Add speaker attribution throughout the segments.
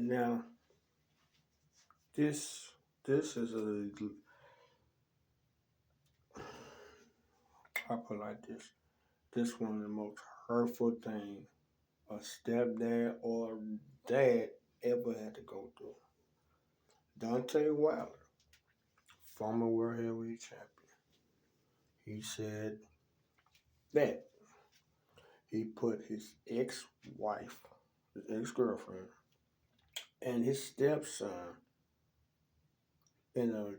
Speaker 1: Now, this this is a I put it like this. This one of the most hurtful things a stepdad or dad ever had to go through. Dontany Wilder, former world heavyweight champion, he said that he put his ex-wife, his ex-girlfriend, and his stepson in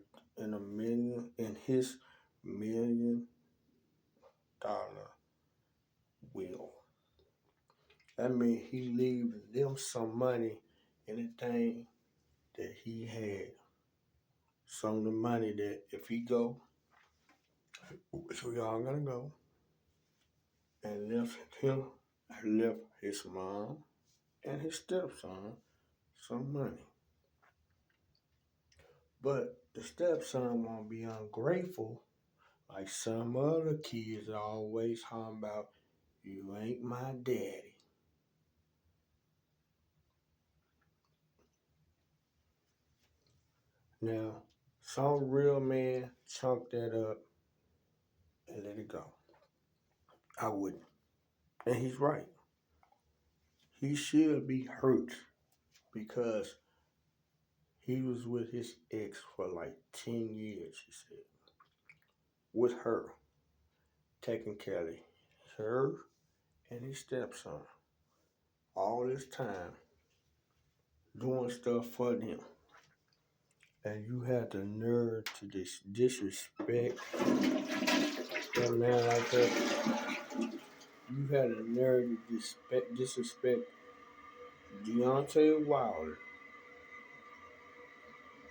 Speaker 1: his $1 million will. That means he leaves them some money in the thing that he had. Some of the money that if he go, which we all gonna go, and left his mom and his stepson some money. But the stepson won't be ungrateful like some other kids always talking about, you ain't my daddy. Now, some real man chunk that up and let it go. I wouldn't. And he's right. He should be hurt because he was with his ex for like 10 years, he said, with her, taking care of her and his stepson all this time, doing stuff for them. And you had the nerve to disrespect that man like that. You had the nerve to disrespect Dontany Wilder,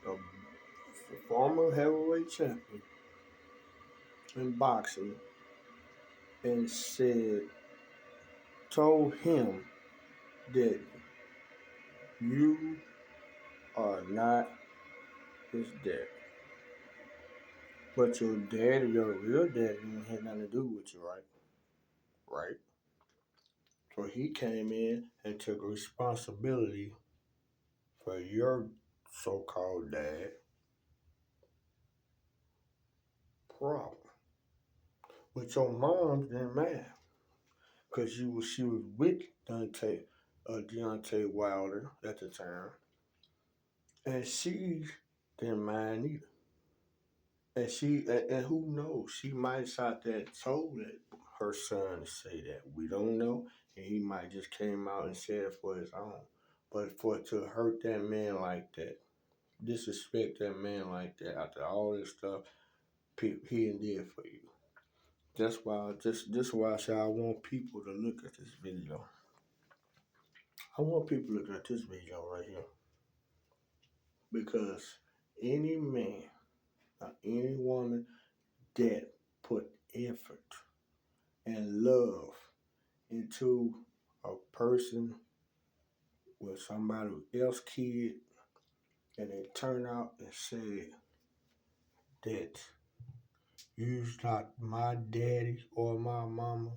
Speaker 1: the former heavyweight champion in boxing, and told him that you are not his dad. But your daddy, your real daddy, didn't have nothing to do with you, right? Right? So he came in and took responsibility for your so-called dad problem. But your mom didn't mind because she was with Deontay Wilder at the time, and she didn't mind either. And who knows, she might have sat there and told her son to say that. We don't know, and he might just came out and said it for his own. But for to hurt that man like that, disrespect that man like that after all this stuff he did for you. That's why I say I want people to look at this video. I want people looking at this video right here because any man or any woman that put effort and love into a person with somebody else's kid and they turn out and say that you're not my daddy or my mama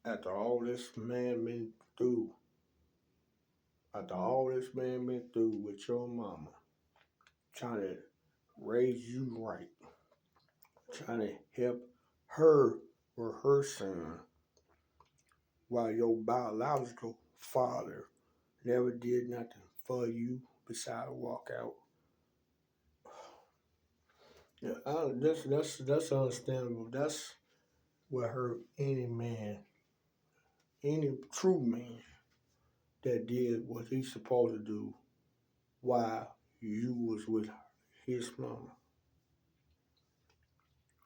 Speaker 1: after all this man been through, with your mama, trying to raise you right, trying to help her or her son, while your biological father never did nothing for you besides walk out. Yeah, that's understandable. That's what hurt any man, any true man that did what he's supposed to do while you was with his mama.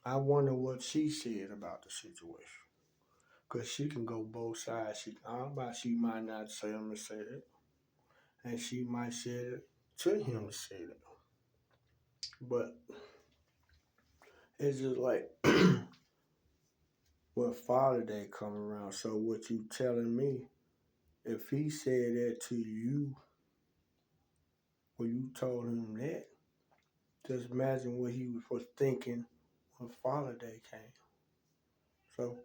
Speaker 1: I wonder what she said about the situation. Because she can go both sides. She might not say him to say it. And she might say it to him to say it. But it's just like when Father Day come around. So what you telling me, if he said that to you, or you told him that, just imagine what he was thinking when Father Day came. So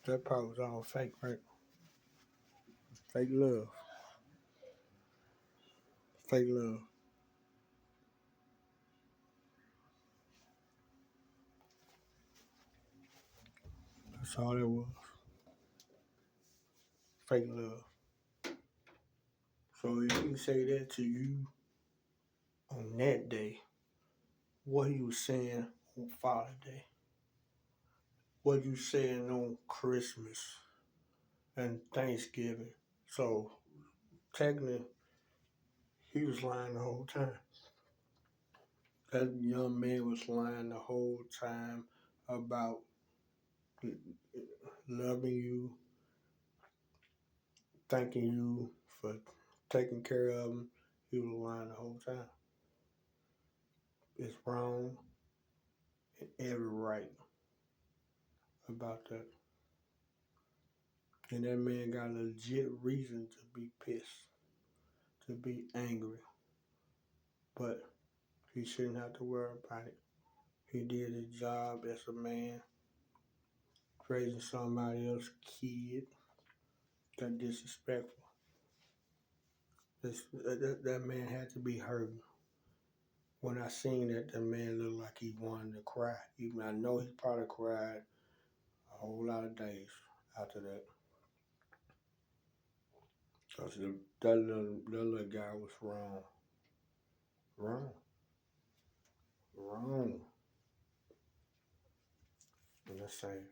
Speaker 1: That part was all fake, right? Fake love. Fake love. That's all it was. Fake love. So if he say that to you on that day, what he was saying on Father's Day, what you saying on Christmas and Thanksgiving. So technically, he was lying the whole time. That young man was lying the whole time about loving you, thanking you for taking care of him. He was lying the whole time. It's wrong and every right about that. And that man got a legit reason to be pissed, to be angry. But he shouldn't have to worry about it. He did his job as a man, raising somebody else's kid. Got disrespectful. That man had to be hurt. When I seen that, the man looked like he wanted to cry. Even I know he probably cried a whole lot of days after that. Because that little guy was wrong. Wrong. Wrong. And that's sad.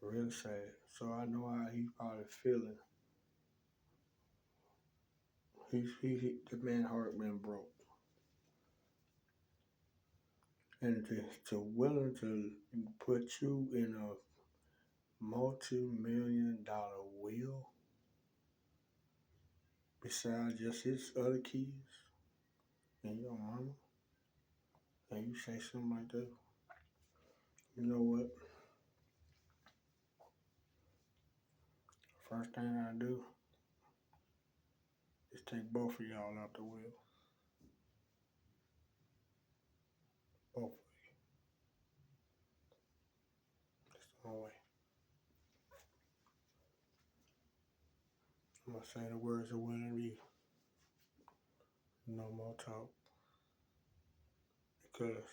Speaker 1: Real sad. So I know how he probably feeling. The man's heart been broke. And to willing to put you in a multi-million-dollar will besides just his other kids and your mama, and you say something like that, you know what? First thing I do is take both of y'all out the will. Both. That's the only way. I'm gonna say the words of Willie Reed. No more talk. Because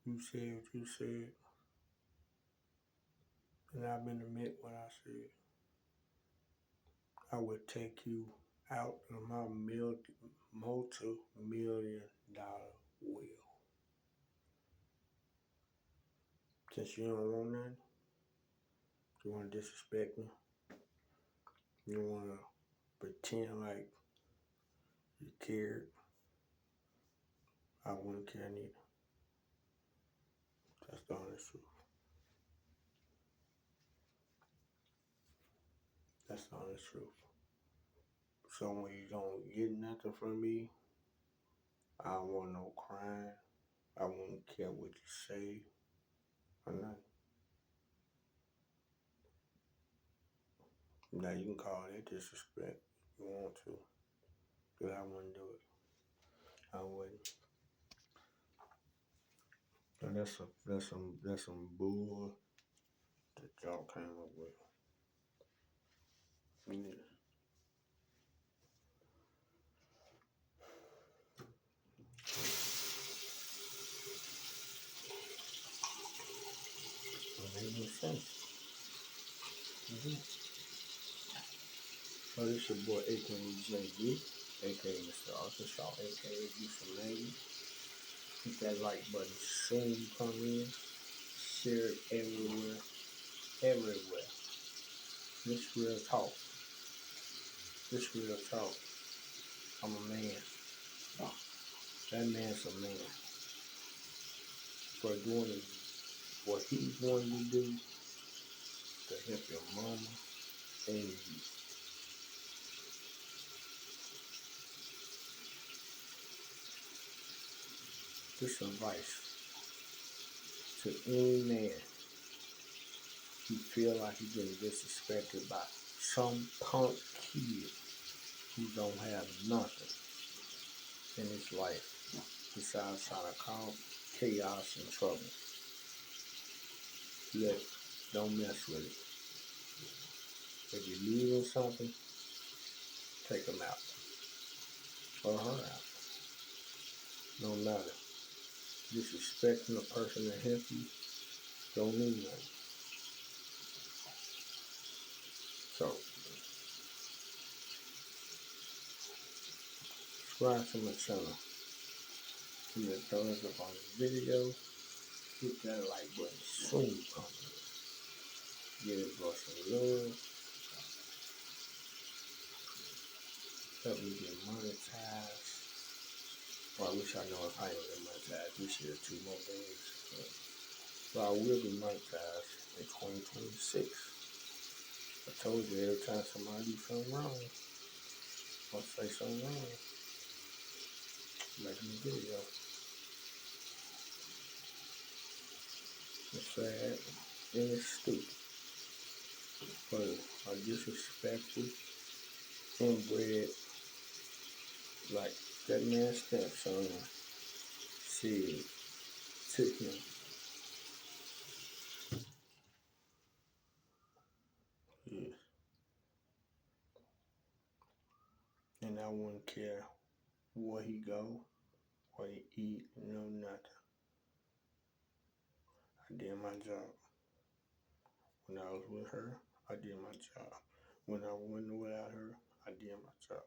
Speaker 1: you said what you said, and I've been admit what I said. I would take you out of my multi-million-dollar will. Since you don't want nothing, you want to disrespect me, you want to pretend like you cared, I wouldn't care neither. That's the honest truth. That's the honest truth. So when you don't get nothing from me, I don't want no crying. I won't care what you say or nothing. Now you can call it disrespect if you want to, but I wouldn't do it. I wouldn't. And that's some bull that y'all came up with. Yeah. It made no sense. Mm-hmm. So this your boy, aka JD, aka Mr. Arkansas, aka Houston Lady. Hit that like button soon you come in. Share it everywhere. Everywhere. This real talk. This real talk. I'm a man. That man's a man. For doing what he wanted to do to help your mama and you. This advice to any man who feel like he's getting disrespected by some punk kid who don't have nothing in his life besides trying to cause chaos and trouble. let, don't mess with it. If you're leaving something, take them out. Or her out. No matter. Disrespecting a person that help you don't mean nothing. So, subscribe to my channel. Give me a thumbs up on this video. Hit that like button soon you come in. Give it bro some love. Help me get monetized. Well, I wish I know if I ain't get monetized this year, 2 more days. But I will be monetized in 2026. I told you every time somebody do something wrong, or say something wrong, make me a video. It's sad and it's stupid. But are disrespectful, inbred, like that man's stepson said to him. Yes. And I wouldn't care where he go, where he eat, nothing. I did my job. When I was with her, I did my job. When I went without her, I did my job.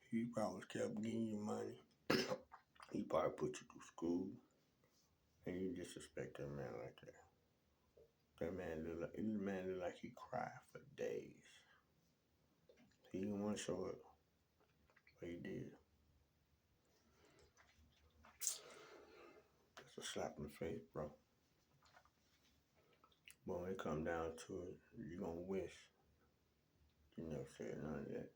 Speaker 1: He probably kept getting you money. He probably put you through school, and you disrespect that man like that. That man looked like he cried for days. He didn't want to show it, but he did. That's a slap in the face, bro. But when it come down to it, you gonna wish you never said none of that.